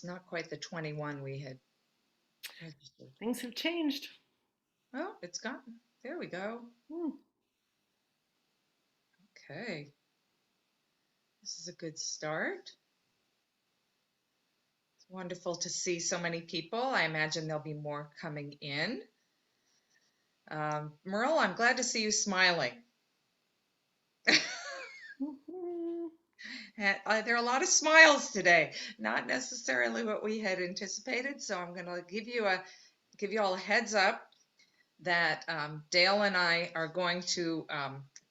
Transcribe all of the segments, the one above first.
It's not quite the 21 we had registered. Things have changed. Oh, it's gotten, there we go. Okay. This is a good start. It's wonderful to see so many people. I imagine there'll be more coming in. Merle, I'm glad to see you smiling. There are a lot of smiles today, not necessarily what we had anticipated. So I'm going to give you all a heads up that Dale and I are going to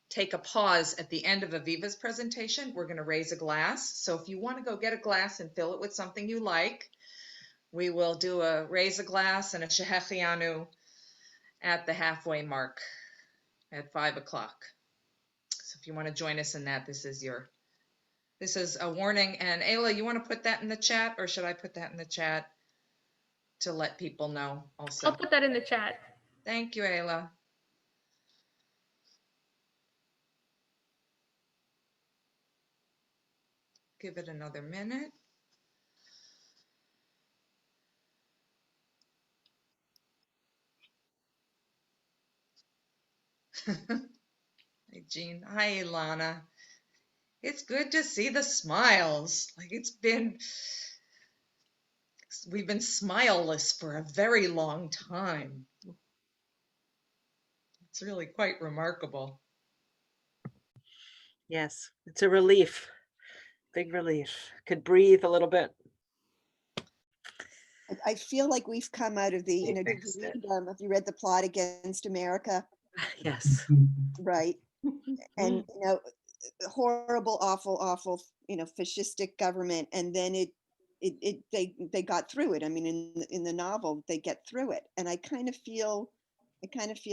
take a pause at the end of Aviva's presentation. We're going to raise a glass. So if you want to go get a glass and fill it with something you like, we will do a raise a glass and a shehechianu at the halfway mark at 5 o'clock. So if you want to join us in that, this is a warning. And Ayla, you want to put that in the chat, or should I put that in the chat to let people know also? I'll put that in the chat. Thank you, Ayla. Give it another minute. Hey, Jean. Hi, Ilana. It's good to see the smiles. Like we've been smileless for a very long time. It's really quite remarkable. Yes, it's a relief. Big relief. Could breathe a little bit. I feel like we've come out of the, have you read The Plot Against America? Yes. Right. And, horrible, awful, fascistic government. And then they got through it. I mean, in the novel, they get through it. And I kind of feel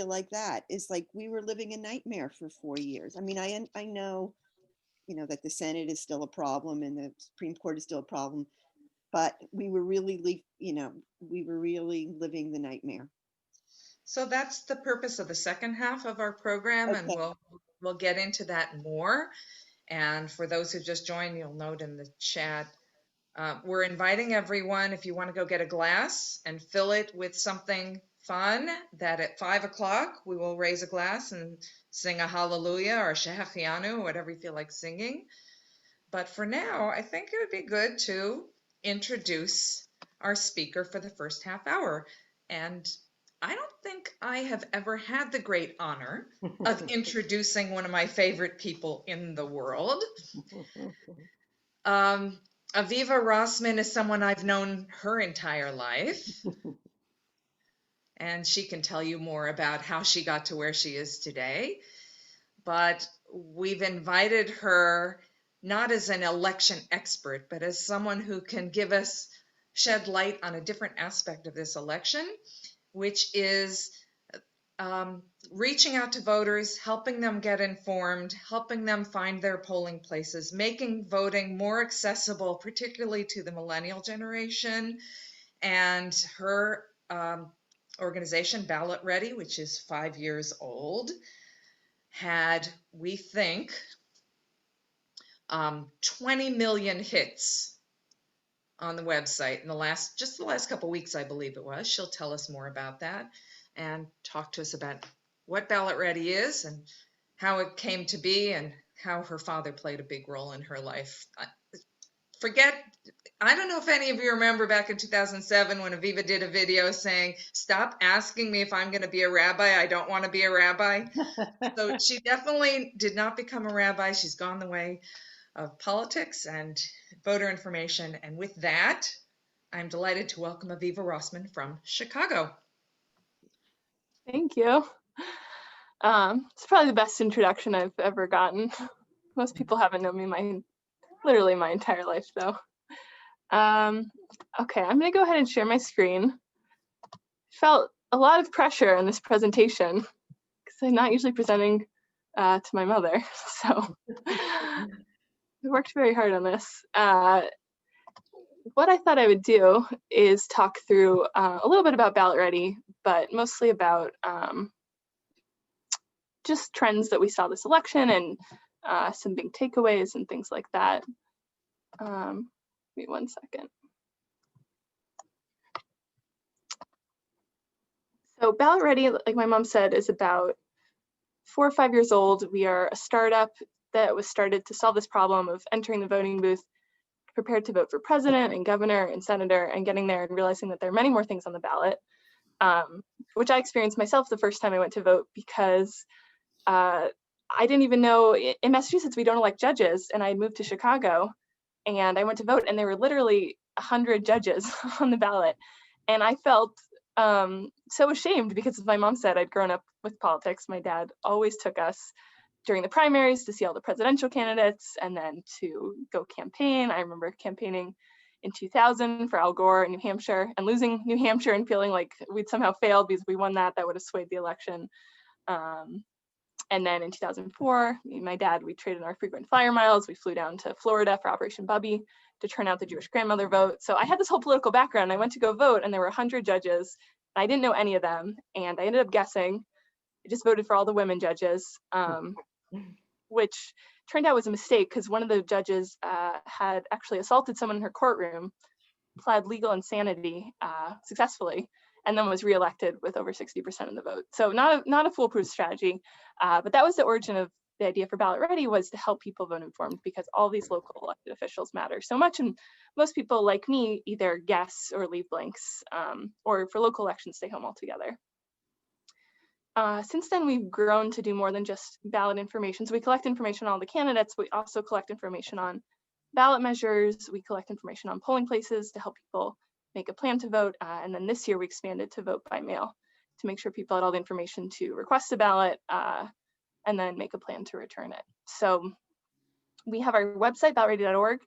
like that is like we were living a nightmare for 4 years. I mean, I know, that the Senate is still a problem and the Supreme Court is still a problem, but we were really living the nightmare. So that's the purpose of the second half of our program, Okay. and we'll get into that more. And for those who just joined, you'll note in the chat, we're inviting everyone, if you want to go get a glass and fill it with something fun, that at 5 o'clock we will raise a glass and sing a hallelujah or shehechianu, whatever you feel like singing. But for now, I think it would be good to introduce our speaker for the first half hour. And I don't think I have ever had the great honor of introducing one of my favorite people in the world. Aviva Rosman is someone I've known her entire life. And she can tell you more about how she got to where she is today. But we've invited her not as an election expert, but as someone who can shed light on a different aspect of this election, which is reaching out to voters, helping them get informed, helping them find their polling places, making voting more accessible, particularly to the millennial generation. And her organization, BallotReady, which is 5 years old, had, we think, 20 million hits on the website in the last couple of weeks, I believe it was. She'll tell us more about that and talk to us about what BallotReady is and how it came to be and how her father played a big role in her life. I don't know if any of you remember back in 2007 when Aviva did a video saying, "Stop asking me if I'm going to be a rabbi. I don't want to be a rabbi." So she definitely did not become a rabbi. She's gone the way of politics and voter information. And with that, I'm delighted to welcome Aviva Rosman from Chicago. Thank you. It's probably the best introduction I've ever gotten. Most people haven't known me literally my entire life, though. Okay, I'm gonna go ahead and share my screen. Felt a lot of pressure in this presentation because I'm not usually presenting to my mother, so I worked very hard on this. What I thought I would do is talk through a little bit about BallotReady, but mostly about just trends that we saw this election and some big takeaways and things like that. Give me 1 second. So BallotReady, like my mom said, is about 4 or 5 years old. We are a startup that was started to solve this problem of entering the voting booth, prepared to vote for president and governor and senator, and getting there and realizing that there are many more things on the ballot, which I experienced myself the first time I went to vote, because I didn't even know, in Massachusetts, we don't elect judges, and I had moved to Chicago, and I went to vote, and there were literally 100 judges on the ballot. And I felt so ashamed, because as my mom said, I'd grown up with politics. My dad always took us during the primaries to see all the presidential candidates and then to go campaign. I remember campaigning in 2000 for Al Gore in New Hampshire and losing New Hampshire and feeling like we'd somehow failed because we won that would have swayed the election. And then in 2004, me and my dad, we traded our frequent flyer miles. We flew down to Florida for Operation Bubby to turn out the Jewish grandmother vote. So I had this whole political background. I went to go vote, and there were 100 judges. And I didn't know any of them, and I ended up guessing. I just voted for all the women judges, which turned out was a mistake, because one of the judges had actually assaulted someone in her courtroom, pled legal insanity successfully, and then was reelected with over 60% of the vote. So not a foolproof strategy, but that was the origin of the idea for BallotReady, was to help people vote informed, because all these local elected officials matter so much, and most people like me either guess or leave blanks, or for local elections stay home altogether. Since then, we've grown to do more than just ballot information. So we collect information on all the candidates. We also collect information on ballot measures. We collect information on polling places to help people make a plan to vote. And then this year we expanded to vote by mail to make sure people had all the information to request a ballot and then make a plan to return it. So we have our website, ballotready.org,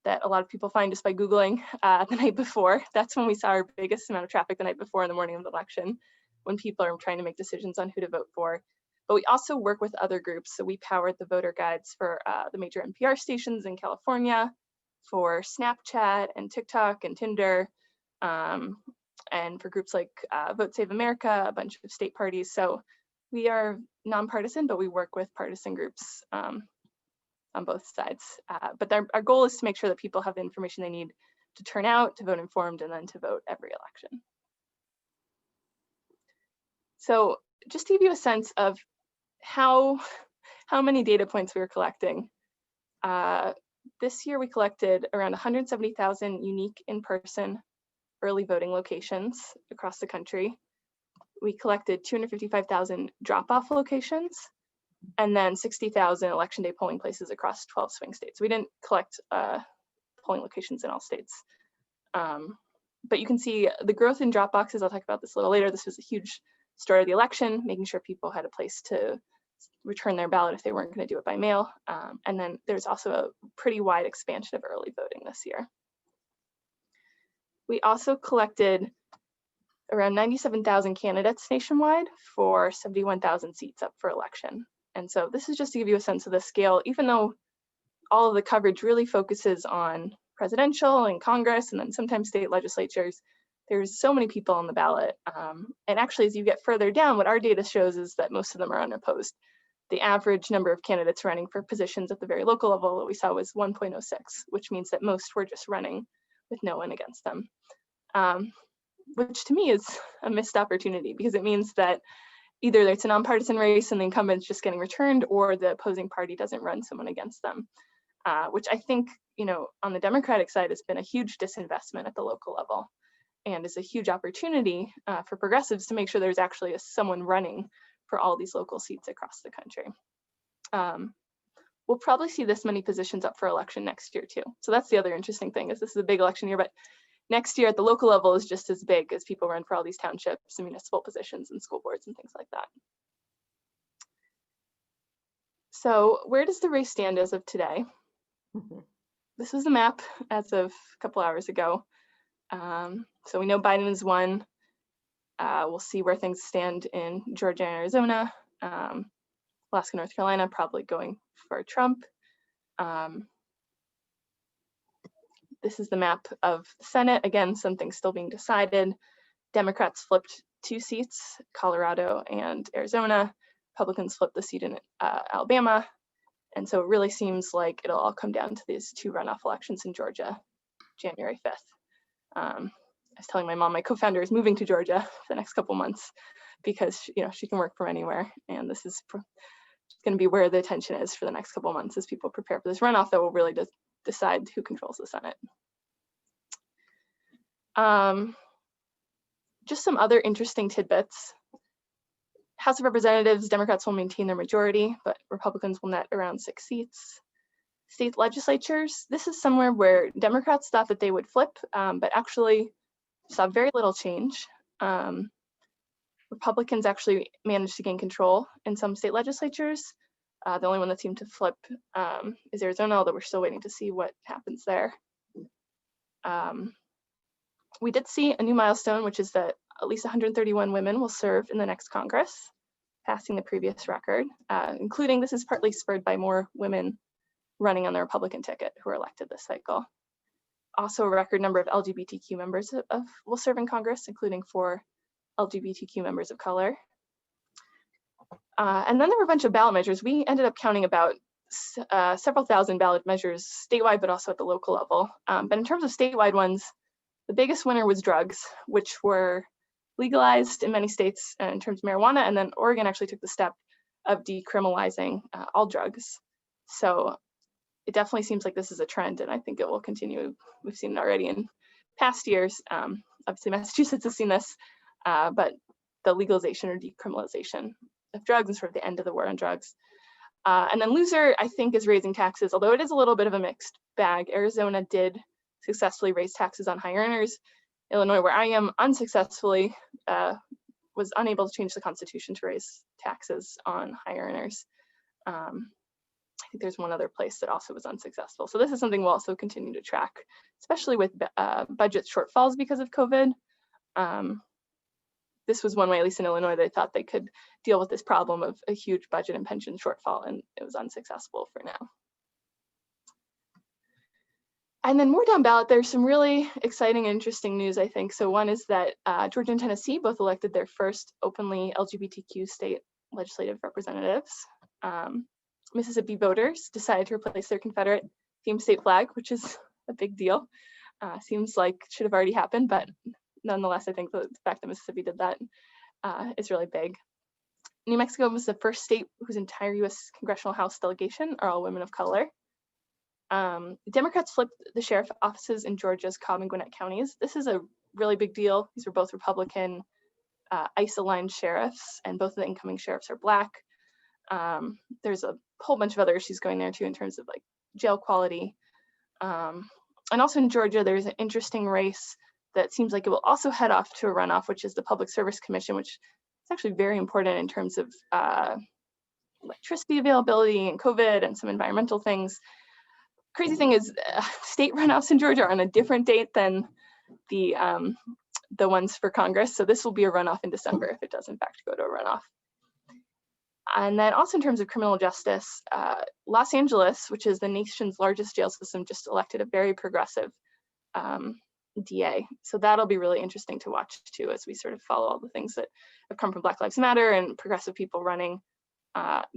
that a lot of people find just by Googling the night before. That's when we saw our biggest amount of traffic, the night before in the morning of the election, when people are trying to make decisions on who to vote for. But we also work with other groups. So we powered the voter guides for the major NPR stations in California, for Snapchat and TikTok and Tinder, and for groups like Vote Save America, a bunch of state parties. So we are nonpartisan, but we work with partisan groups on both sides. But our goal is to make sure that people have the information they need to turn out, to vote informed, and then to vote every election. So just to give you a sense of how many data points we were collecting, this year we collected around 170,000 unique in-person early voting locations across the country. We collected 255,000 drop-off locations, and then 60,000 election day polling places across 12 swing states. We didn't collect polling locations in all states. But you can see the growth in drop boxes. I'll talk about this a little later. This was a huge story of the election, making sure people had a place to return their ballot if they weren't going to do it by mail. And then there's also a pretty wide expansion of early voting this year. We also collected around 97,000 candidates nationwide for 71,000 seats up for election. And so this is just to give you a sense of the scale, even though all of the coverage really focuses on presidential and Congress and then sometimes state legislatures, there's so many people on the ballot. And actually, as you get further down, what our data shows is that most of them are unopposed. The average number of candidates running for positions at the very local level that we saw was 1.06, which means that most were just running with no one against them, which to me is a missed opportunity, because it means that either it's a nonpartisan race and the incumbent's just getting returned, or the opposing party doesn't run someone against them, which I think, on the Democratic side has been a huge disinvestment at the local level, and is a huge opportunity for progressives to make sure there's actually someone running for all these local seats across the country. We'll probably see this many positions up for election next year too. So that's the other interesting thing, is this is a big election year, but next year at the local level is just as big as people run for all these townships and municipal positions and school boards and things like that. So where does the race stand as of today? This was the map as of a couple hours ago. So we know Biden has won. We'll see where things stand in Georgia and Arizona. Alaska, North Carolina, probably going for Trump. This is the map of the Senate. Again, something's still being decided. Democrats flipped 2 seats, Colorado and Arizona. Republicans flipped the seat in Alabama. And so it really seems like it'll all come down to these 2 runoff elections in Georgia, January 5th. was telling my mom, my co-founder is moving to Georgia for the next couple months because she can work from anywhere, and this is going to be where the attention is for the next couple months as people prepare for this runoff that will really decide who controls the Senate. Just some other interesting tidbits. House of Representatives, Democrats will maintain their majority, but Republicans will net around 6 seats. State legislatures, this is somewhere where Democrats thought that they would flip, but actually saw very little change. Republicans actually managed to gain control in some state legislatures. The only one that seemed to flip is Arizona, although we're still waiting to see what happens there. We did see a new milestone, which is that at least 131 women will serve in the next Congress, passing the previous record, including, this is partly spurred by more women running on the Republican ticket who were elected this cycle. Also, a record number of LGBTQ members will serve in Congress, including 4 LGBTQ members of color. And then there were a bunch of ballot measures. We ended up counting about several thousand ballot measures statewide, but also at the local level. But in terms of statewide ones, the biggest winner was drugs, which were legalized in many states in terms of marijuana, and then Oregon actually took the step of decriminalizing all drugs. So it definitely seems like this is a trend, and I think it will continue. We've seen it already in past years. Obviously, Massachusetts has seen this, but the legalization or decriminalization of drugs and sort of the end of the war on drugs. And then loser, I think, is raising taxes, although it is a little bit of a mixed bag. Arizona did successfully raise taxes on high earners. Illinois, where I am, unsuccessfully was unable to change the Constitution to raise taxes on high earners. I think there's one other place that also was unsuccessful. So this is something we'll also continue to track, especially with budget shortfalls because of COVID. This was one way, at least in Illinois, they thought they could deal with this problem of a huge budget and pension shortfall, and it was unsuccessful for now. And then more down ballot, there's some really exciting and interesting news, I think. So one is that Georgia and Tennessee both elected their first openly LGBTQ state legislative representatives. Mississippi voters decided to replace their Confederate themed state flag, which is a big deal. Seems like it should have already happened, but nonetheless, I think the fact that Mississippi did that is really big. New Mexico was the first state whose entire U.S. Congressional House delegation are all women of color. Democrats flipped the sheriff offices in Georgia's Cobb and Gwinnett counties. This is a really big deal. These were both Republican ICE-aligned sheriffs, and both of the incoming sheriffs are Black. There's a whole bunch of other issues going there too in terms of like jail quality. And also in Georgia, there's an interesting race that seems like it will also head off to a runoff, which is the Public Service Commission, which is actually very important in terms of electricity availability and COVID and some environmental things. Crazy thing is state runoffs in Georgia are on a different date than the ones for Congress. So this will be a runoff in December if it does in fact go to a runoff. And then also in terms of criminal justice, Los Angeles, which is the nation's largest jail system, just elected a very progressive DA. So that'll be really interesting to watch too, as we sort of follow all the things that have come from Black Lives Matter and progressive people running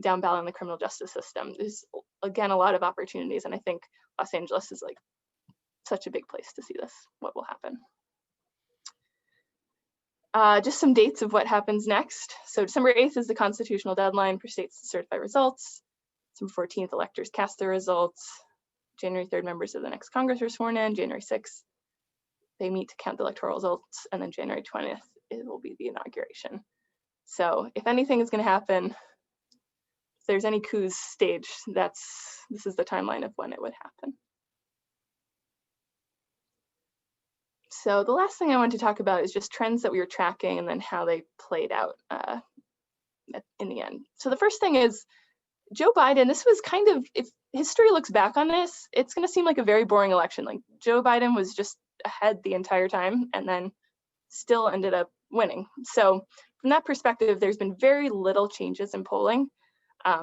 down ballot in the criminal justice system. There's, again, a lot of opportunities, and I think Los Angeles is like such a big place to see this, what will happen. Just some dates of what happens next. So December 8th is the constitutional deadline for states to certify results. December 14th, electors cast their results. January 3rd, members of the next Congress are sworn in. January 6th, they meet to count the electoral results. And then January 20th, it will be the inauguration. So if anything is going to happen, if there's any coups staged, this is the timeline of when it would happen. So the last thing I want to talk about is just trends that we were tracking and then how they played out in the end. So the first thing is Joe Biden. This was kind of, if history looks back on this, it's going to seem like a very boring election. Like Joe Biden was just ahead the entire time and then still ended up winning. So from that perspective, there's been very little changes in polling.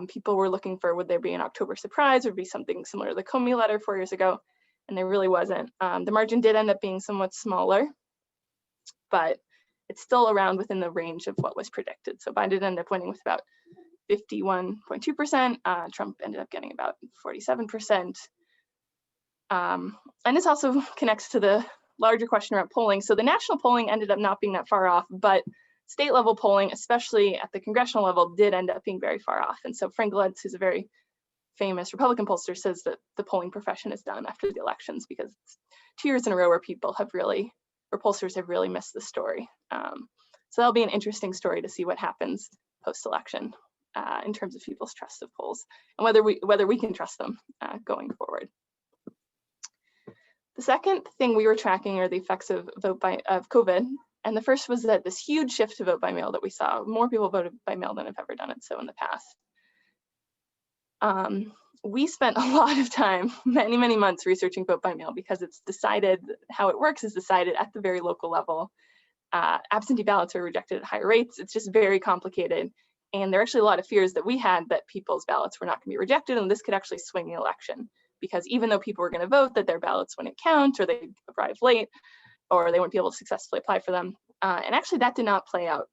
People were looking for, would there be an October surprise? Would be something similar to the Comey letter 4 years ago? And there really wasn't. The margin did end up being somewhat smaller, but it's still around within the range of what was predicted. So Biden ended up winning with about 51.2%. Trump ended up getting about 47%. And this also connects to the larger question around polling. So the national polling ended up not being that far off, but state level polling, especially at the congressional level, did end up being very far off. And so Frank Lentz, who's a very famous Republican pollster, says that the polling profession is done after the elections because it's 2 years in a row where people have really, or pollsters have really missed the story. So that'll be an interesting story to see what happens post-election in terms of people's trust of polls and whether we can trust them going forward. The second thing we were tracking are the effects of COVID. And the first was that this huge shift to vote by mail that we saw. More people voted by mail than have ever done it so in the past. We spent a lot of time, many, many months researching vote by mail because it's decided, how it works is decided at the very local level. Absentee ballots are rejected at higher rates. It's just very complicated. And there are actually a lot of fears that we had that people's ballots were not going to be rejected and this could actually swing the election. Because even though people were going to vote, that their ballots wouldn't count or they arrive late or they wouldn't be able to successfully apply for them. And actually that did not play out.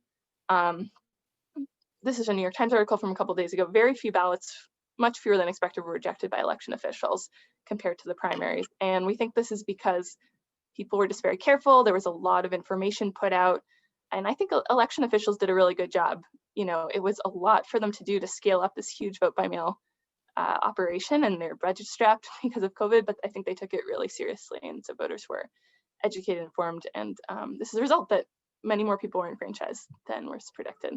This is a New York Times article from a couple of days ago. Very few ballots, much fewer than expected, were rejected by election officials compared to the primaries. And we think this is because people were just very careful. There was a lot of information put out. And I think election officials did a really good job. You know, it was a lot for them to do to scale up this huge vote by mail operation, and they're budget strapped because of COVID, but I think they took it really seriously. And so voters were educated, informed, and this is a result that many more people were enfranchised than was predicted.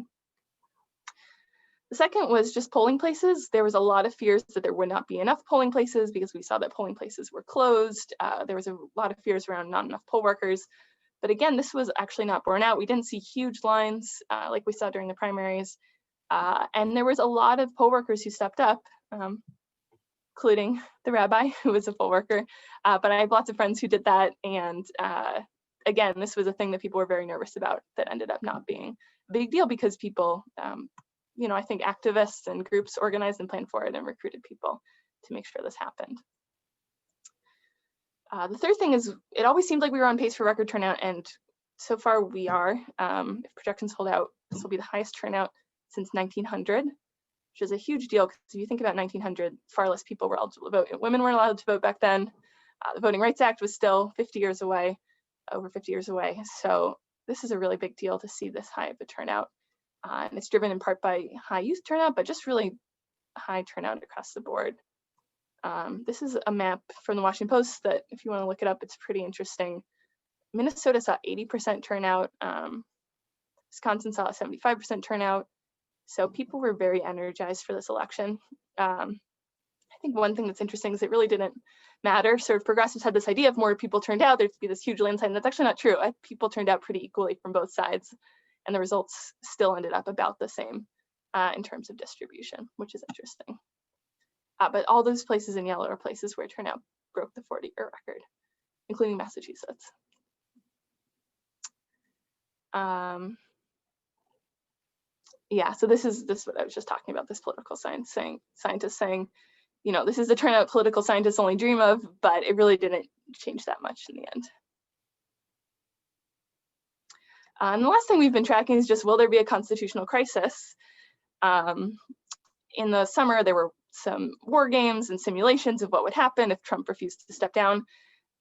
The second was just polling places. There was a lot of fears that there would not be enough polling places because we saw that polling places were closed. There was a lot of fears around not enough poll workers. But again, this was actually not borne out. We didn't see huge lines like we saw during the primaries. And there was a lot of poll workers who stepped up, including the rabbi, who was a poll worker. But I have lots of friends who did that. And again, this was a thing that people were very nervous about that ended up not being a big deal because people, you know, I think activists and groups organized and planned for it and recruited people to make sure this happened. The third thing is it always seemed like we were on pace for record turnout, and so far we are. If projections hold out, this will be the highest turnout since 1900, which is a huge deal because if you think about 1900, far less people were eligible to vote. Women weren't allowed to vote back then. The Voting Rights Act was still 50 years away, over 50 years away. So this is a really big deal to see this high of a turnout. And it's driven in part by high youth turnout, but just really high turnout across the board. This is a map from the Washington Post that if you want to look it up, it's pretty interesting. Minnesota saw 80% turnout. Wisconsin saw a 75% turnout. So people were very energized for this election. I think one thing that's interesting is it really didn't matter. Sort of progressives had this idea if more people turned out, there'd be this huge landslide, and that's actually not true. People turned out pretty equally from both sides, and the results still ended up about the same in terms of distribution, which is interesting. But all those places in yellow are places where turnout broke the 40-year record, including Massachusetts. Yeah, so this is what I was just talking about, this political scientists saying, you know, this is the turnout political scientists only dream of, but it really didn't change that much in the end. And the last thing we've been tracking is just, will there be a constitutional crisis? In the summer, there were some war games and simulations of what would happen if Trump refused to step down.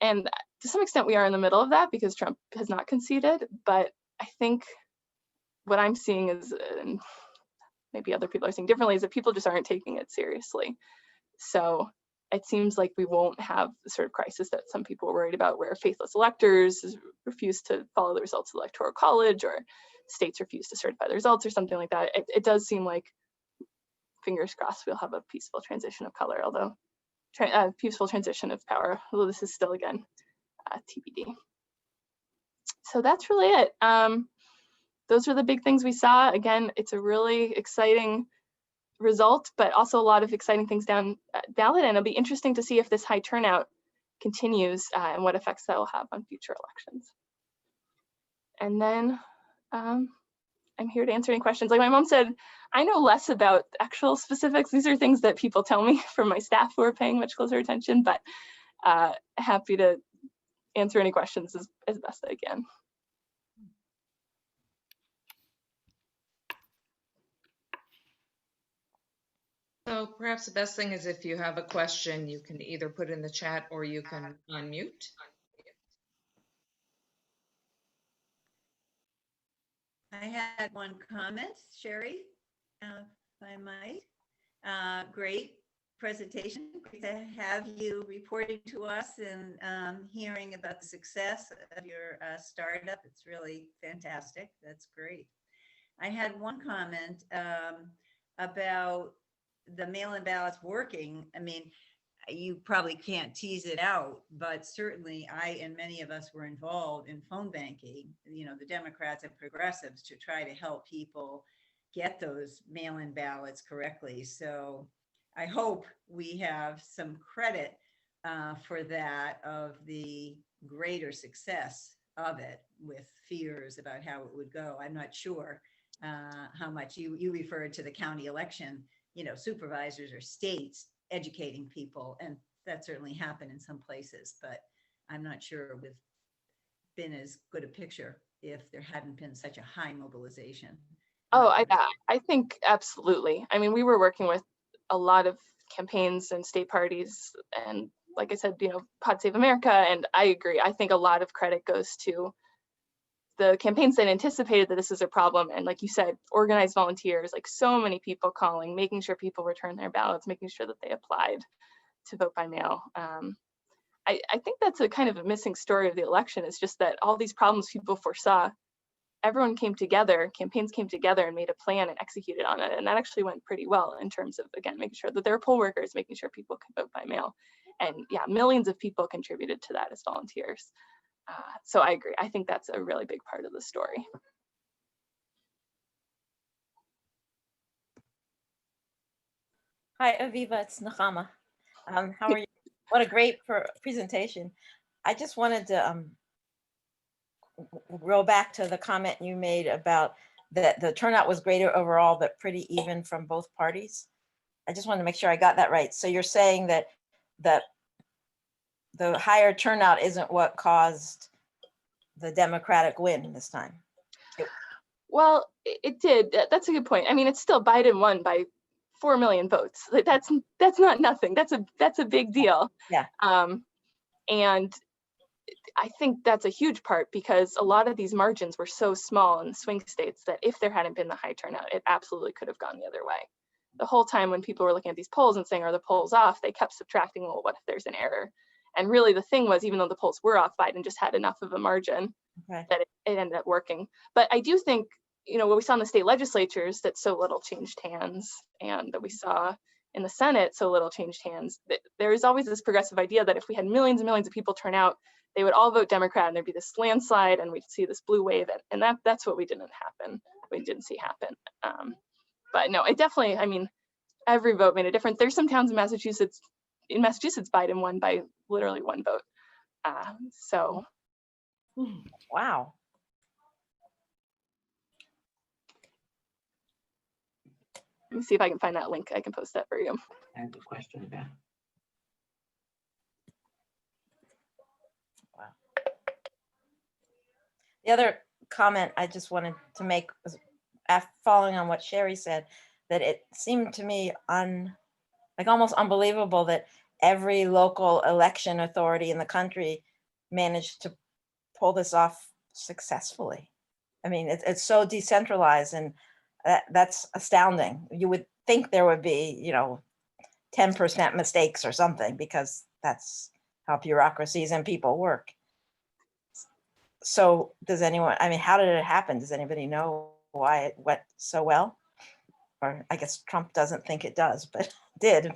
And to some extent, we are in the middle of that because Trump has not conceded. But I think what I'm seeing is, and maybe other people are seeing differently, is that people just aren't taking it seriously. So it seems like we won't have the sort of crisis that some people were worried about, where faithless electors refuse to follow the results of the Electoral College, or states refuse to certify the results, or something like that. It does seem like, fingers crossed, we'll have a peaceful transition of color, although peaceful transition of power, although this is still, again, TBD. So that's really it. Those are the big things we saw. Again, it's a really exciting result, but also a lot of exciting things down ballot, and it'll be interesting to see if this high turnout continues and what effects that will have on future elections. And then I'm here to answer any questions. Like my mom said, I know less about actual specifics. These are things that people tell me from my staff who are paying much closer attention, but happy to answer any questions as best I can. So perhaps the best thing is if you have a question, you can either put in the chat or you can unmute. I had one comment, Sherry, if I might. Great presentation. Great to have you reporting to us and hearing about the success of your startup. It's really fantastic. That's great. I had one comment about the mail-in ballots working. I mean, you probably can't tease it out, but certainly I and many of us were involved in phone banking, you know, the Democrats and progressives, to try to help people get those mail-in ballots correctly. So I hope we have some credit for that, of the greater success of it, with fears about how it would go. I'm not sure how much you referred to the county election, you know, supervisors or states educating people, and that certainly happened in some places, but I'm not sure it would have been as good a picture if there hadn't been such a high mobilization. Oh, I think absolutely. I mean, we were working with a lot of campaigns and state parties, and like I said, you know, Pod Save America, and I agree. I think a lot of credit goes to the campaigns that anticipated that this is a problem, and like you said, organized volunteers, like so many people calling, making sure people return their ballots, making sure that they applied to vote by mail. I think that's a kind of a missing story of the election, is just that all these problems people foresaw, everyone came together, campaigns came together and made a plan and executed on it. And that actually went pretty well in terms of, again, making sure that there are poll workers, making sure people could vote by mail. And yeah, millions of people contributed to that as volunteers. So I agree. I think that's a really big part of the story. Hi, Aviva, it's Nechama. How are you? What a great presentation. I just wanted to roll back to the comment you made about that the turnout was greater overall, but pretty even from both parties. I just wanted to make sure I got that right. So you're saying that the higher turnout isn't what caused the Democratic win this time? Well, it did. That's a good point. I mean, it's still Biden won by 4 million votes. Like, that's not nothing. That's a big deal. Yeah. And I think that's a huge part, because a lot of these margins were so small in the swing states that if there hadn't been the high turnout, it absolutely could have gone the other way. The whole time when people were looking at these polls and saying, are the polls off, they kept subtracting, well, what if there's an error? And really the thing was, even though the polls were off, Biden just had enough of a margin that it ended up working. But I do think, you know, what we saw in the state legislatures, that so little changed hands, and that we saw in the Senate, so little changed hands. There is always this progressive idea that if we had millions and millions of people turn out, they would all vote Democrat and there'd be this landslide and we'd see this blue wave. And that's what we didn't see happen. But no, it definitely, I mean, every vote made a difference. There's some towns in Massachusetts, Biden won by literally 1 vote. So. Wow. Let me see if I can find that link. I can post that for you. I have a question about. Wow. The other comment I just wanted to make was, following on what Sherry said, that it seemed to me almost unbelievable that every local election authority in the country managed to pull this off successfully. I mean, it's so decentralized, and that's astounding. You would think there would be, 10% mistakes or something, because that's how bureaucracies and people work. So how did it happen? Does anybody know why it went so well? Or I guess Trump doesn't think it does, but did.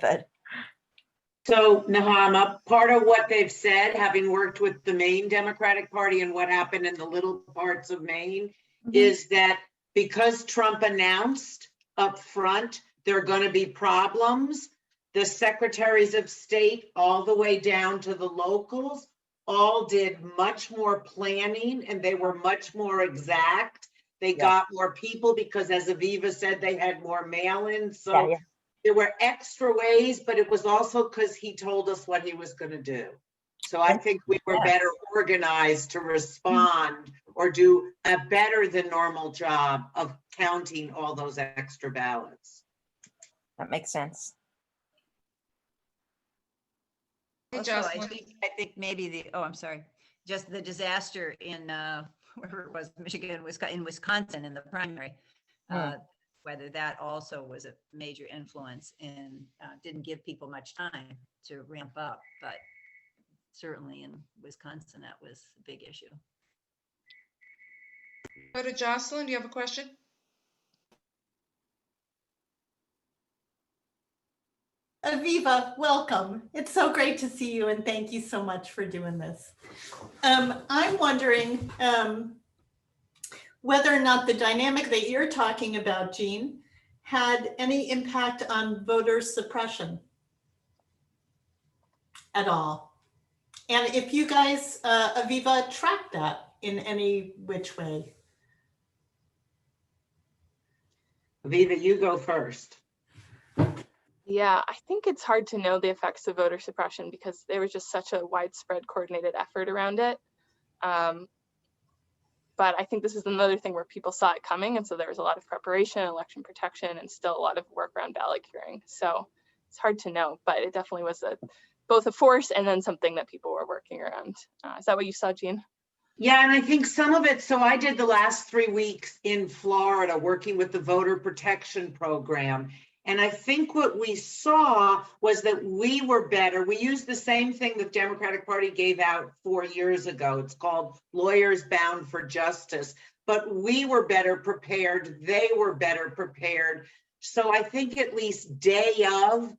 So, Nechama, part of what they've said, having worked with the Maine Democratic Party and what happened in the little parts of Maine, is that because Trump announced up front there are going to be problems, the secretaries of state all the way down to the locals all did much more planning, and they were much more exact. They got more people because, as Aviva said, they had more mail-ins. So there were extra ways, but it was also because he told us what he was going to do. So I think we were better organized to respond or do a better than normal job of counting all those extra ballots. That makes sense. Hey, Also, Jocelyn. I think maybe I'm sorry, just the disaster in wherever it was, Michigan, in Wisconsin in the primary, whether that also was a major influence and didn't give people much time to ramp up. But certainly in Wisconsin, that was a big issue. Go to Jocelyn. Do you have a question? Aviva, welcome. It's so great to see you, and thank you so much for doing this. I'm wondering whether or not the dynamic that you're talking about, Jean, had any impact on voter suppression at all. And if you guys, Aviva, tracked that in any which way. Aviva, you go first. Yeah, I think it's hard to know the effects of voter suppression because there was just such a widespread coordinated effort around it. But I think this is another thing where people saw it coming. And so there was a lot of preparation, election protection, and still a lot of work around ballot curing. So it's hard to know, but it definitely was both a force and then something that people were working around. Is that what you saw, Jean? Yeah, and I think some of it, so I did the last 3 weeks in Florida working with the voter protection program. And I think what we saw was that we were better. We used the same thing the Democratic Party gave out 4 years ago. It's called Lawyers Bound for Justice. But we were better prepared. They were better prepared. So I think at least day of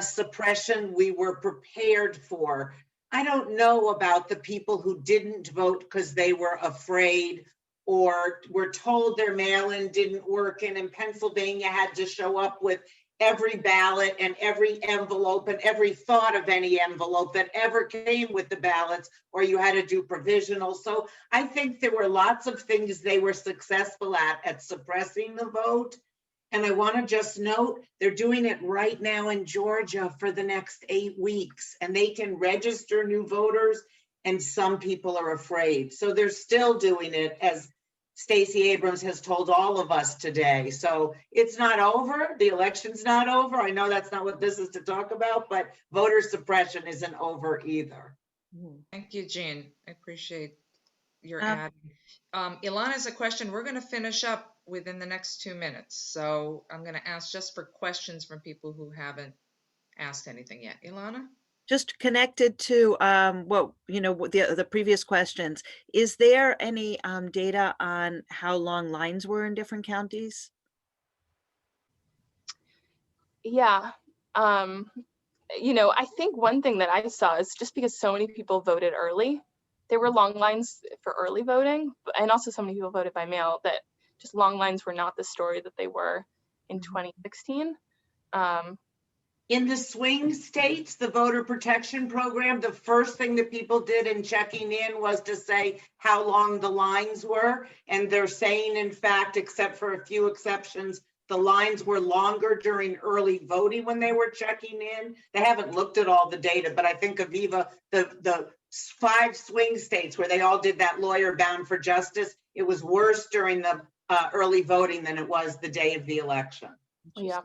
suppression, we were prepared for. I don't know about the people who didn't vote because they were afraid or were told their mail-in didn't work, and in Pennsylvania had to show up with every ballot and every envelope and every thought of any envelope that ever came with the ballots, or you had to do provisional. So I think there were lots of things they were successful at suppressing the vote. And I want to just note, they're doing it right now in Georgia for the next 8 weeks, and they can register new voters, and some people are afraid. So they're still doing it, as Stacey Abrams has told all of us today. So it's not over. The election's not over. I know that's not what this is to talk about, but voter suppression isn't over either. Thank you, Jean. I appreciate your add. Ilana has a question. We're going to finish up within the next 2 minutes. So I'm going to ask just for questions from people who haven't asked anything yet. Ilana? Just connected to what the previous questions, is there any data on how long lines were in different counties? Yeah. I think one thing that I saw is just because so many people voted early, there were long lines for early voting, and also so many people voted by mail that just long lines were not the story that they were in 2016. In the swing states, the voter protection program, the first thing that people did in checking in was to say how long the lines were. And they're saying, in fact, except for a few exceptions, the lines were longer during early voting when they were checking in. They haven't looked at all the data, but I think Aviva, the 5 swing states where they all did that lawyer bound for justice, it was worse during the early voting than it was the day of the election. Yeah.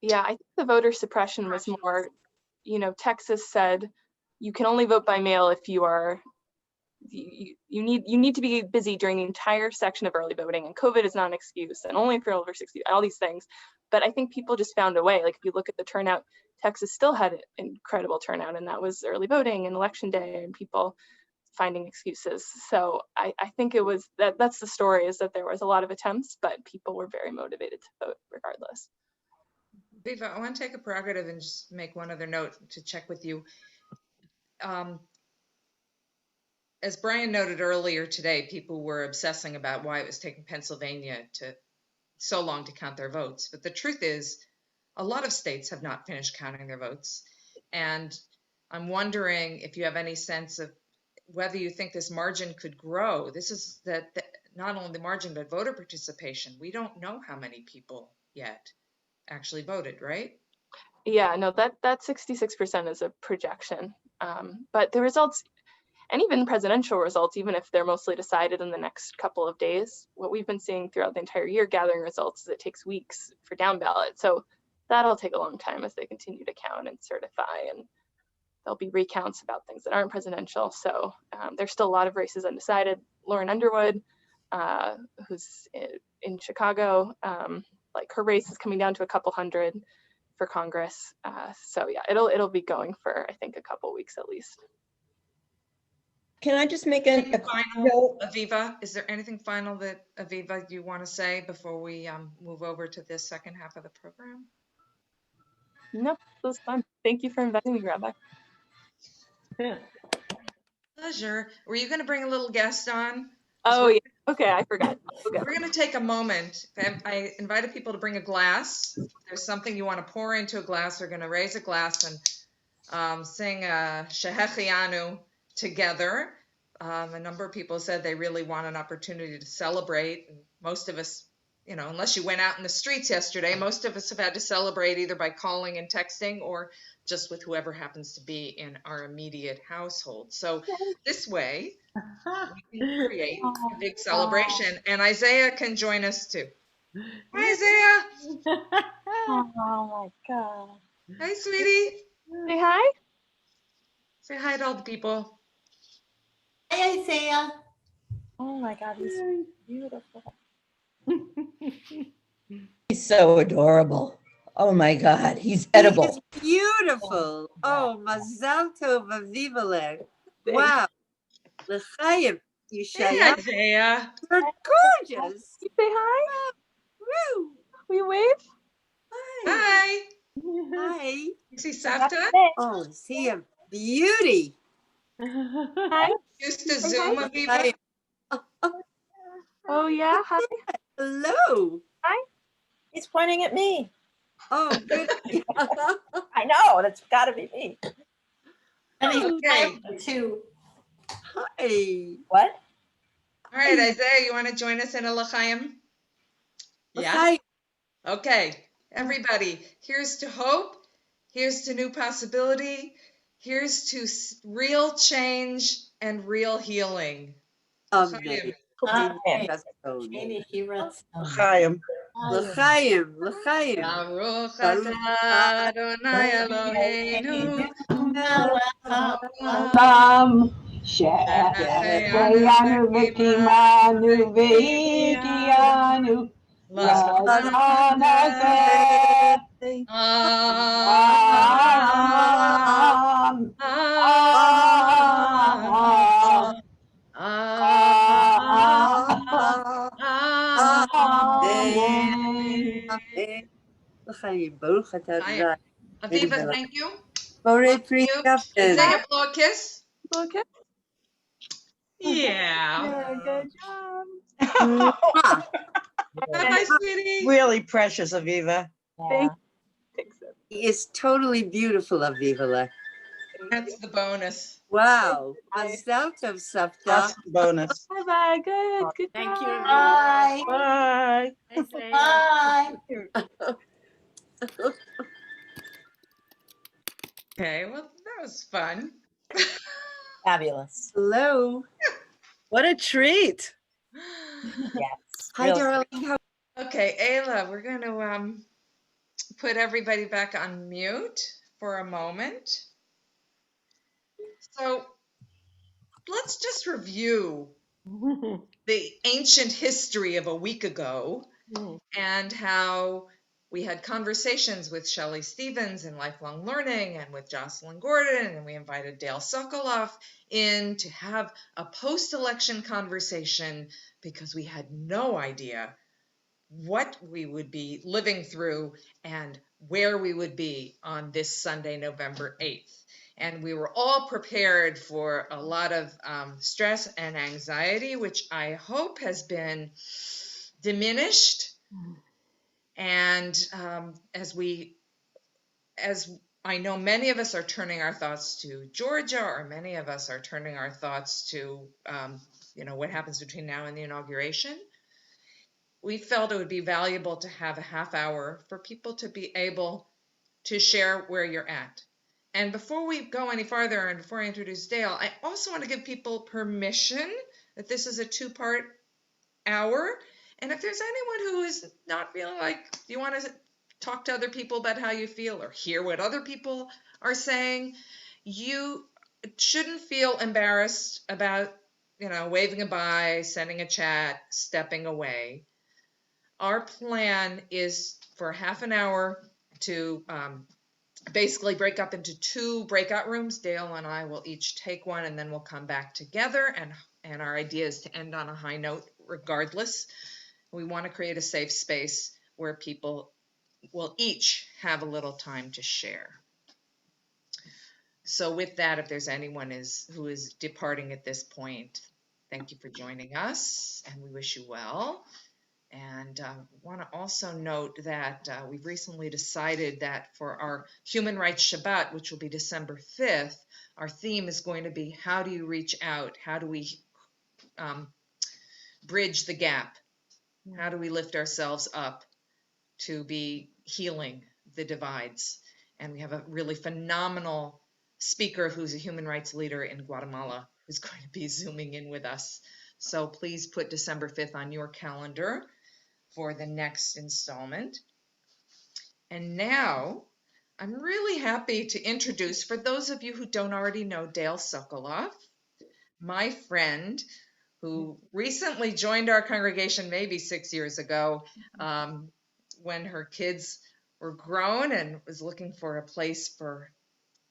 Yeah, I think the voter suppression was more, Texas said you can only vote by mail if you are, you need to be busy during the entire section of early voting, and COVID is not an excuse, and only if you're over 60, all these things. But I think people just found a way. Like if you look at the turnout, Texas still had an incredible turnout, and that was early voting and election day and people finding excuses. So I think it was that's the story, is that there was a lot of attempts, but people were very motivated to vote regardless. Aviva, I want to take a prerogative and just make one other note to check with you. As Brian noted earlier today, people were obsessing about why it was taking Pennsylvania so long to count their votes. But the truth is, a lot of states have not finished counting their votes. And I'm wondering if you have any sense of whether you think this margin could grow. This is that not only the margin, but voter participation. We don't know how many people yet actually voted, right? Yeah, no, that 66% is a projection. But the results, and even presidential results, even if they're mostly decided in the next couple of days, what we've been seeing throughout the entire year gathering results is it takes weeks for down ballot. So that'll take a long time as they continue to count and certify. And there'll be recounts about things that aren't presidential. So there's still a lot of races undecided. Lauren Underwood, who's in Chicago, like her race is coming down to a couple hundred for Congress. So yeah, it'll be going for, I think, a couple weeks at least. Can I just make a Final, Aviva, is there anything final that Aviva you want to say before we move over to this second half of the program? No, it was fun. Thank you for inviting me, Rabbi. Pleasure. Were you going to bring a little guest on? Oh yeah, okay, I forgot. We're going to take a moment. I invited people to bring a glass. If there's something you want to pour into a glass, we're going to raise a glass and sing Shehechianu together. A number of people said they really want an opportunity to celebrate. And most of us, you know, unless you went out in the streets yesterday, most of us have had to celebrate either by calling and texting or just with whoever happens to be in our immediate household. So this way, we can create a big celebration. And Isaiah can join us too. Hi, Isaiah. Oh my God. Hi, sweetie. Say hi. Say hi to all the people. Hi, Isaiah. Oh my God, he's beautiful. He's so adorable. Oh my God, he's edible. He is beautiful. Oh, Mazal Tov Aviva Lech. Wow. L'chaim, Hey, Yeshaya. Isaiah. You're gorgeous. You say hi. Woo. Will you wave? Hi. Hi. You see Savta? Oh, is he a beauty? Hi. Used to Zoom, Aviva. L'chaim. Oh yeah, hi. Hello. He's pointing at me. Oh, good. I know, that's got to be me. And he's Okay. too. Hi. What? All right, Isaiah, you want to join us in a l'chaim? Yeah. L'chaim. Okay, everybody, here's to hope. Here's to new possibility. Here's to real change and real healing. Amen. Hi. L'chaim. Chaim. L'chaim. L'chaim. Baruch Baruch atah Adonai Eloheinu. Olam Shehecheyanu v'kimanu v'higianu l'zman hazeh. Amen. L'chaim. Baruch atah Adonai. Aviva, thank you. Borei pri You. Captain. Isaiah, blow a kiss. Okay. Yeah. Good job. Bye-bye, sweetie. Really precious, Aviva. Thank you. He is totally beautiful, Aviva Lech. That's the bonus. Wow. Mazal Tov, Savta. That's the bonus. Bye bye. Good. Good. Thank you. job. Bye. Bye. Bye. Okay, well, that was fun. Fabulous. Hello. What a treat. Yes. Hi, Real- darling. How Okay, Ayla, we're going to put everybody back on mute for a moment. So let's just review the ancient history of a week ago and how we had conversations with Shelley Stevens in Life-Long Learning and with Jocelyn Gordon, and we invited Dale Sokoloff in to have a post-election conversation because we had no idea what we would be living through and where we would be on this Sunday, November 8th. And we were all prepared for a lot of stress and anxiety, which I hope has been diminished. And as I know many of us are turning our thoughts to Georgia, or many of us are turning our thoughts to, what happens between now and the inauguration, we felt it would be valuable to have a half hour for people to be able to share where you're at. And before we go any farther and before I introduce Dale, I also want to give people permission that this is a two-part hour. And if there's anyone who is not feeling like you want to talk to other people about how you feel or hear what other people are saying, you shouldn't feel embarrassed about, waving goodbye, sending a chat, stepping away. Our plan is for half an hour to basically break up into 2 breakout rooms. Dale and I will each take one, and then we'll come back together. And our idea is to end on a high note regardless. We want to create a safe space where people will each have a little time to share. So with that, if there's anyone who is departing at this point, thank you for joining us, and we wish you well. And want to also note that we've recently decided that for our Human Rights Shabbat, which will be December 5th, our theme is going to be, how do you reach out? How do we bridge the gap? How do we lift ourselves up to be healing the divides? And we have a really phenomenal speaker who's a human rights leader in Guatemala who's going to be Zooming in with us. So please put December 5th on your calendar for the next installment. And now I'm really happy to introduce, for those of you who don't already know, Dale Sokoloff, my friend who recently joined our congregation maybe 6 years ago when her kids were grown and was looking for a place for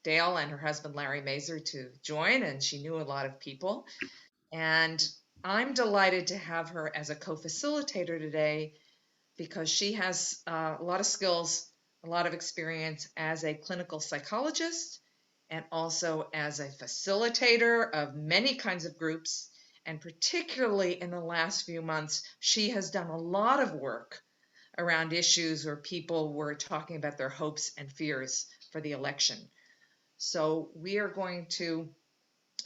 Dale and her husband Larry Mazer to join, and she knew a lot of people. And I'm delighted to have her as a co-facilitator today because she has a lot of skills, a lot of experience as a clinical psychologist and also as a facilitator of many kinds of groups. And particularly in the last few months, she has done a lot of work around issues where people were talking about their hopes and fears for the election. So I'm going to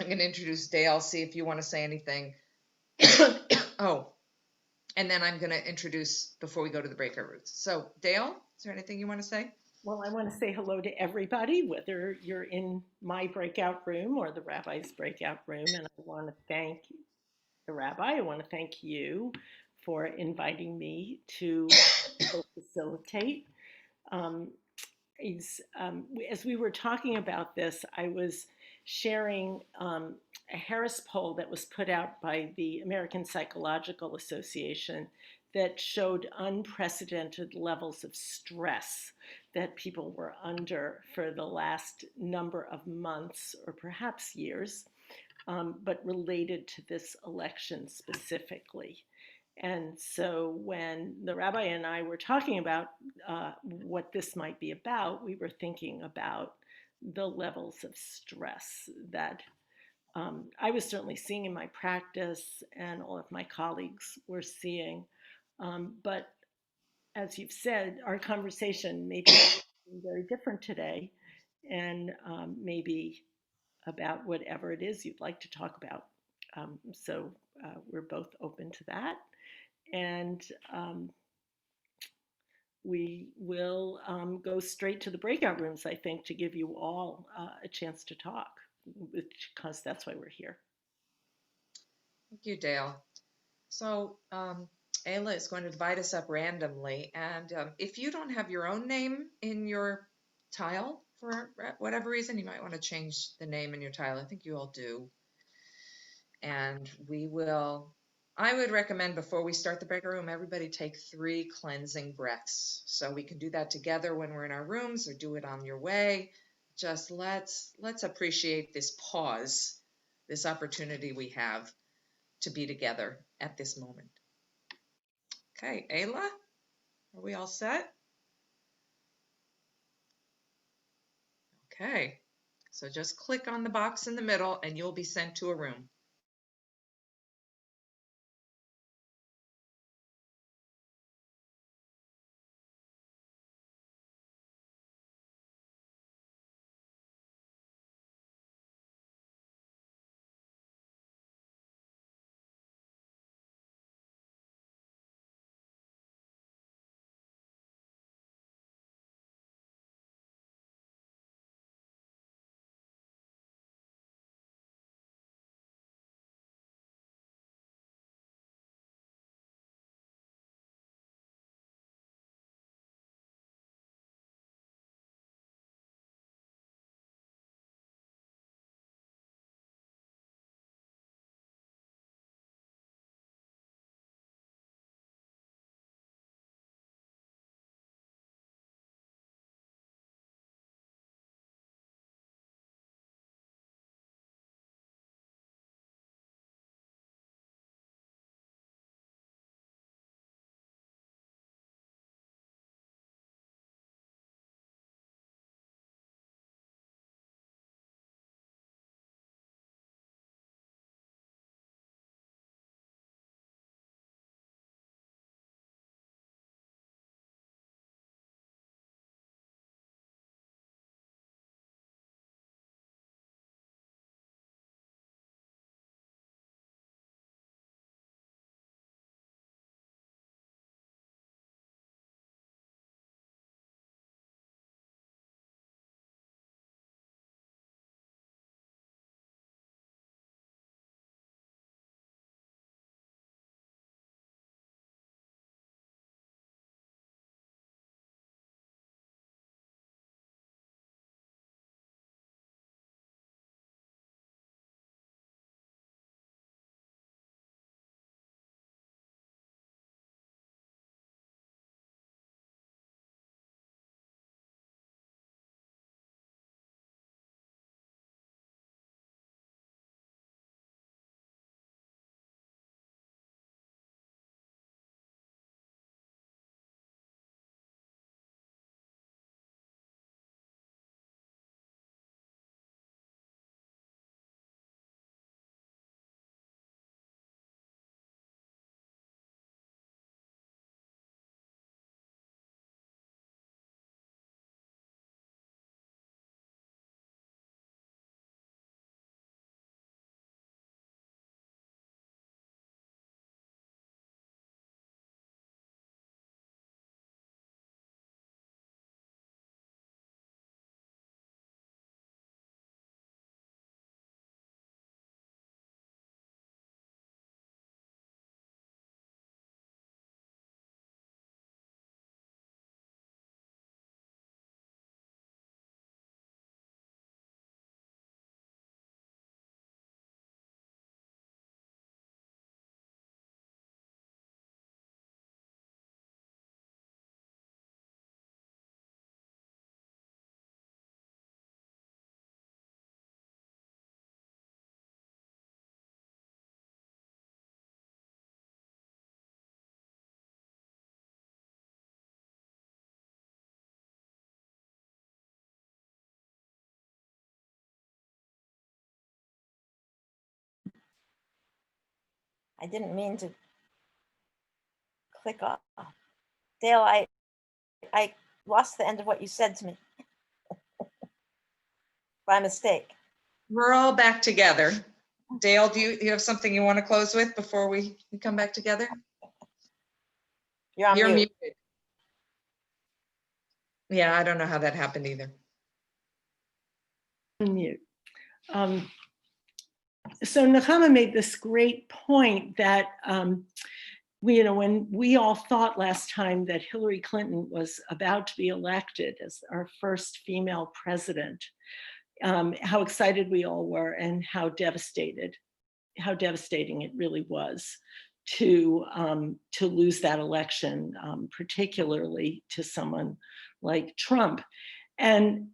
introduce Dale, see if you want to say anything. Oh, and then I'm going to introduce before we go to the breakout rooms. So Dale, is there anything you want to say? Well, I want to say hello to everybody, whether you're in my breakout room or the Rabbi's breakout room. And I want to thank the Rabbi. I want to thank you for inviting me to facilitate. As we were talking about this, I was sharing a Harris poll that was put out by the American Psychological Association that showed unprecedented levels of stress that people were under for the last number of months or perhaps years, but related to this election specifically. And so when the Rabbi and I were talking about what this might be about, we were thinking about the levels of stress that I was certainly seeing in my practice and all of my colleagues were seeing. But as you've said, our conversation may be very different today, and maybe about whatever it is you'd like to talk about. So we're both open to that. And we will go straight to the breakout rooms, I think, to give you all a chance to talk, because that's why we're here. Thank you, Dale. So Ayla is going to divide us up randomly. And if you don't have your own name in your tile for whatever reason, you might want to change the name in your tile. I think you all do. And I would recommend before we start the breakout room, everybody take 3 cleansing breaths. So we can do that together when we're in our rooms or do it on your way. Just let's appreciate this pause, this opportunity we have to be together at this moment. Okay, Ayla, are we all set? Okay, so just click on the box in the middle and you'll be sent to a room. I didn't mean to click off. Dale, I lost the end of what you said to me by mistake. We're all back together. Dale, do you have something you want to close with before we come back together? You're on mute. Muted. Yeah, I don't know how that happened either. Mute. So Nechama made this great point that when we all thought last time that Hillary Clinton was about to be elected as our first female president, how excited we all were and how devastating it really was to lose that election, particularly to someone like Trump. And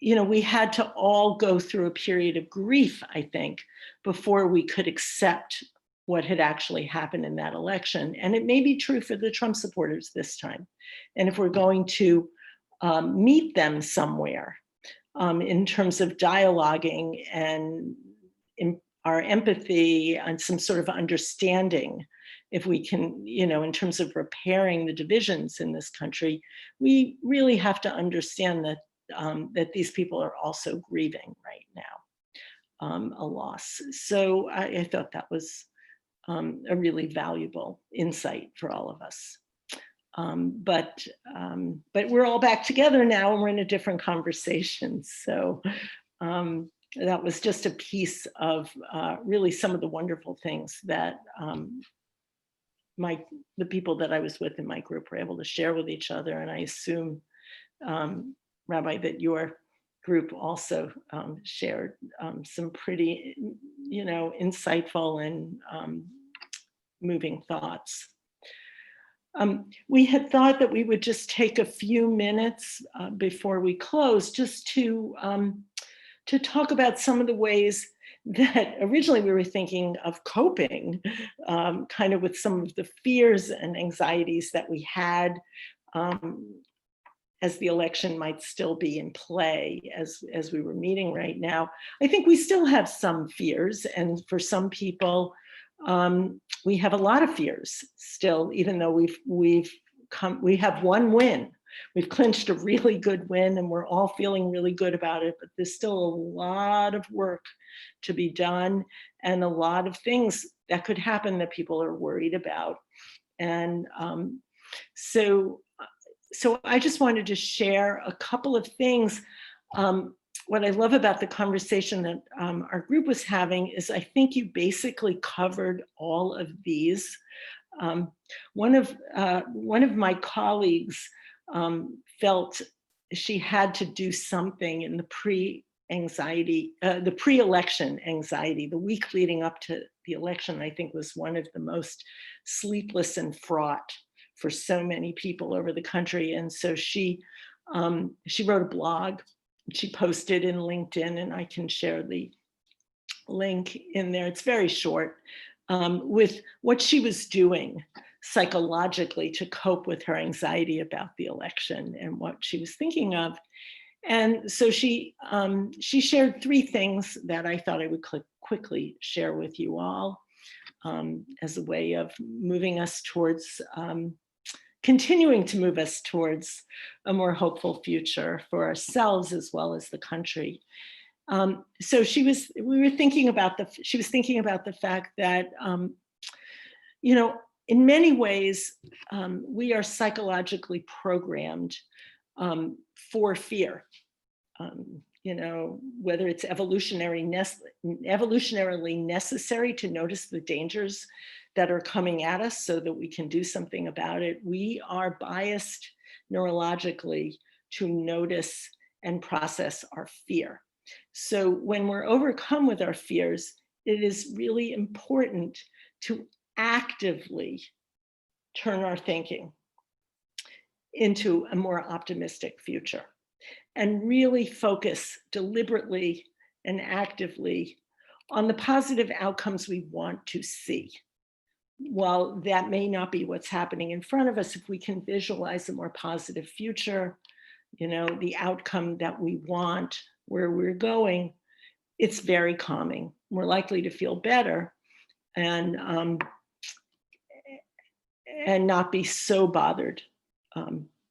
we had to all go through a period of grief, I think, before we could accept what had actually happened in that election. And it may be true for the Trump supporters this time. And if we're going to meet them somewhere in terms of dialoguing and in our empathy and some sort of understanding, if we can, in terms of repairing the divisions in this country, we really have to understand that that these people are also grieving right now, a loss. So I thought that was a really valuable insight for all of us. But we're all back together now and we're in a different conversation. So that was just a piece of really some of the wonderful things that the people that I was with in my group were able to share with each other. And I assume, Rabbi, that your group also shared some pretty, insightful and moving thoughts. We had thought that we would just take a few minutes before we close just to talk about some of the ways that originally we were thinking of coping kind of with some of the fears and anxieties that we had as the election might still be in play as we were meeting right now. I think we still have some fears, and for some people, we have a lot of fears still, even though we have one win. We've clinched a really good win and we're all feeling really good about it, but there's still a lot of work to be done and a lot of things that could happen that people are worried about. And so I just wanted to share a couple of things. What I love about the conversation that our group was having is I think you basically covered all of these. One of my colleagues felt she had to do something in the pre-election anxiety. The week leading up to the election, I think, was one of the most sleepless and fraught for so many people over the country. And so she wrote a blog, she posted in LinkedIn, and I can share the link in there. It's very short, with what she was doing psychologically to cope with her anxiety about the election and what she was thinking of. And so she shared three things that I thought I would quickly share with you all as a way of moving us towards, continuing to move us towards a more hopeful future for ourselves as well as the country. So she was thinking about the fact that, in many ways, we are psychologically programmed for fear. Whether it's evolutionarily necessary to notice the dangers that are coming at us so that we can do something about it, we are biased neurologically to notice and process our fear. So when we're overcome with our fears, it is really important to actively turn our thinking into a more optimistic future and really focus deliberately and actively on the positive outcomes we want to see. While that may not be what's happening in front of us, if we can visualize a more positive future, the outcome that we want, where we're going, it's very calming. We're likely to feel better. and not be so bothered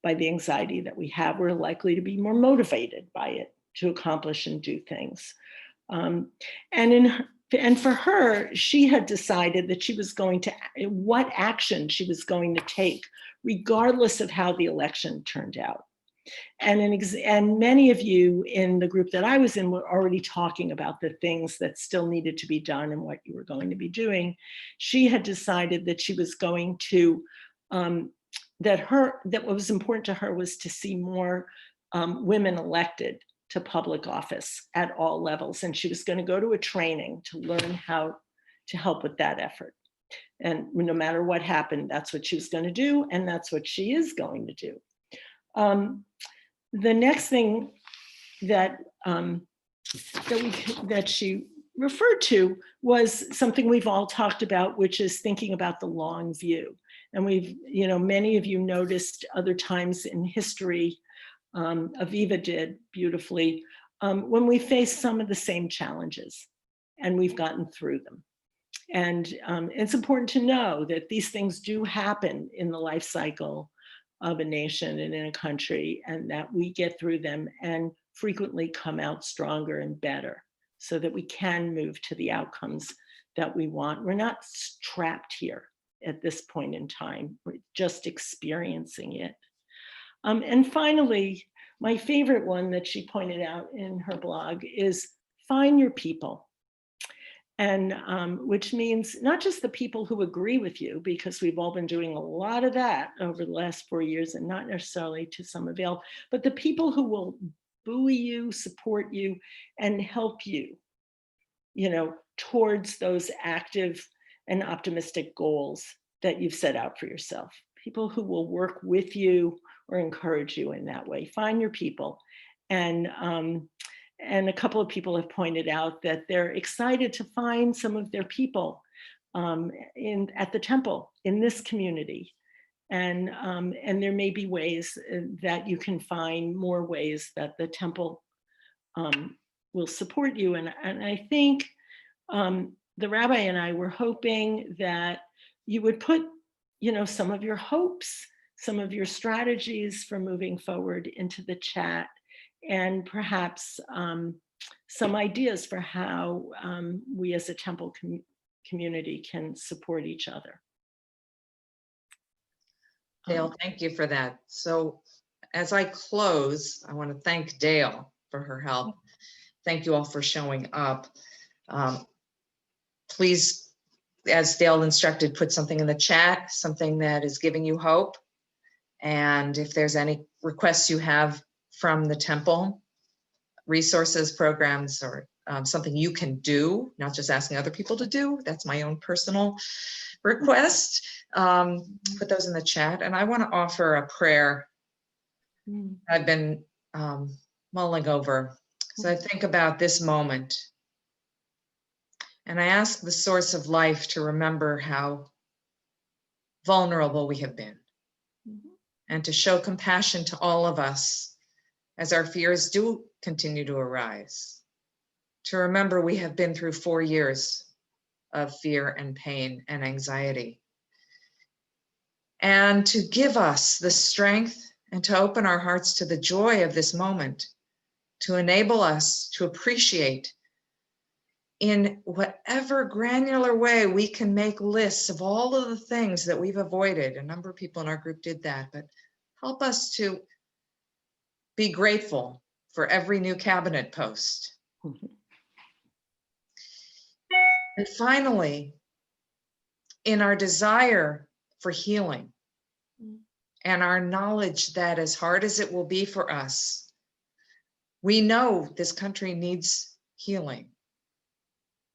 by the anxiety that we have. We're likely to be more motivated by it to accomplish and do things. And for her, she had decided that she was going to, what action she was going to take, regardless of how the election turned out. And many of you in the group that I was in were already talking about the things that still needed to be done and what you were going to be doing. She had decided that she was going to, that what was important to her was to see more women elected to public office at all levels. And she was going to go to a training to learn how to help with that effort. And no matter what happened, that's what she was going to do. And that's what she is going to do. The next thing that that she referred to was something we've all talked about, which is thinking about the long view. And we've, many of you noticed other times in history, Aviva did beautifully, when we face some of the same challenges and we've gotten through them. And it's important to know that these things do happen in the life cycle of a nation and in a country, and that we get through them and frequently come out stronger and better so that we can move to the outcomes that we want. We're not trapped here at this point in time. We're just experiencing it. And finally, my favorite one that she pointed out in her blog is find your people. And which means not just the people who agree with you, because we've all been doing a lot of that over the last 4 years and not necessarily to some avail, but the people who will buoy you, support you, and help you, towards those active and optimistic goals that you've set out for yourself. People who will work with you or encourage you in that way. Find your people. And a couple of people have pointed out that they're excited to find some of their people at the temple in this community. And there may be ways that you can find more ways that the temple will support you. And I think the rabbi and I were hoping that you would put, some of your hopes, some of your strategies for moving forward into the chat, and perhaps some ideas for how we as a temple community can support each other. Dale, thank you for that. So as I close, I want to thank Dale for her help. Thank you all for showing up. Please, as Dale instructed, put something in the chat, something that is giving you hope. And if there's any requests you have from the temple, resources, programs, or something you can do, not just asking other people to do, that's my own personal request, put those in the chat. And I want to offer a prayer I've been mulling over. So I think about this moment, and I ask the source of life to remember how vulnerable we have been, and to show compassion to all of us as our fears do continue to arise. To remember we have been through 4 years of fear and pain and anxiety. And to give us the strength and to open our hearts to the joy of this moment, to enable us to appreciate in whatever granular way we can make lists of all of the things that we've avoided. A number of people in our group did that, but help us to be grateful for every new cabinet post. And finally, in our desire for healing and our knowledge that as hard as it will be for us, we know this country needs healing.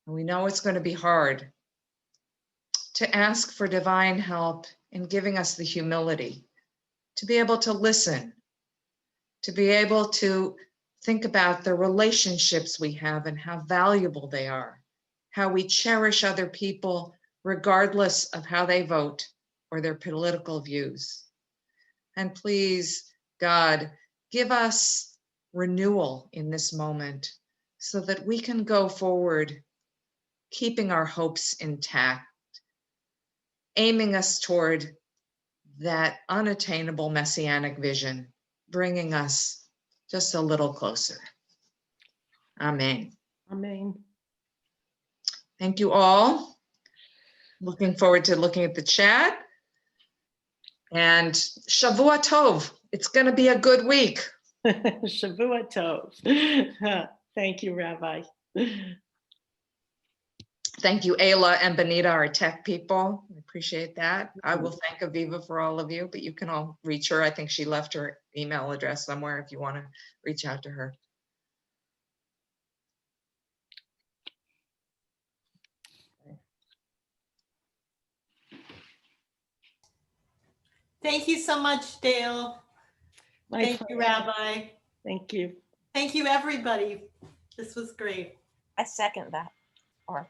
And we know it's going to be hard, to ask for divine help in giving us the humility to be able to listen, to be able to think about the relationships we have and how valuable they are, how we cherish other people regardless of how they vote or their political views. And please, God, give us renewal in this moment so that we can go forward keeping our hopes intact, aiming us toward that unattainable messianic vision, bringing us just a little closer. Amen. Amen. Thank you all. Looking forward to looking at the chat. And Shavua Tov. It's going to be a good week. Shavua Tov. Thank you, Rabbi. Thank you, Ayla and Benita, our tech people. I appreciate that. I will thank Aviva for all of you, but you can all reach her. I think she left her email address somewhere if you want to reach out to her. Thank you so much, Dale. My Thank you, Rabbi. Thank you. Thank you, everybody. This was great. I second that, or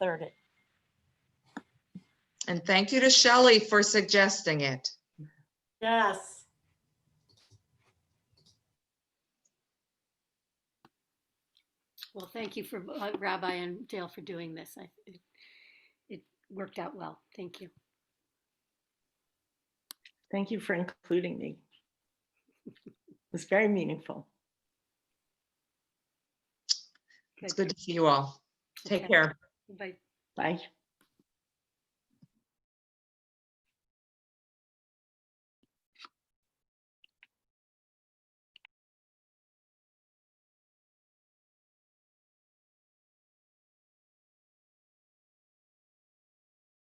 third it. And thank you to Shelley for suggesting it. Yes. Well, thank you for Rabbi and Dale for doing this. It worked out well. Thank you. Thank you for including me. It was very meaningful. It's good to see you all. Take care. Bye. Bye.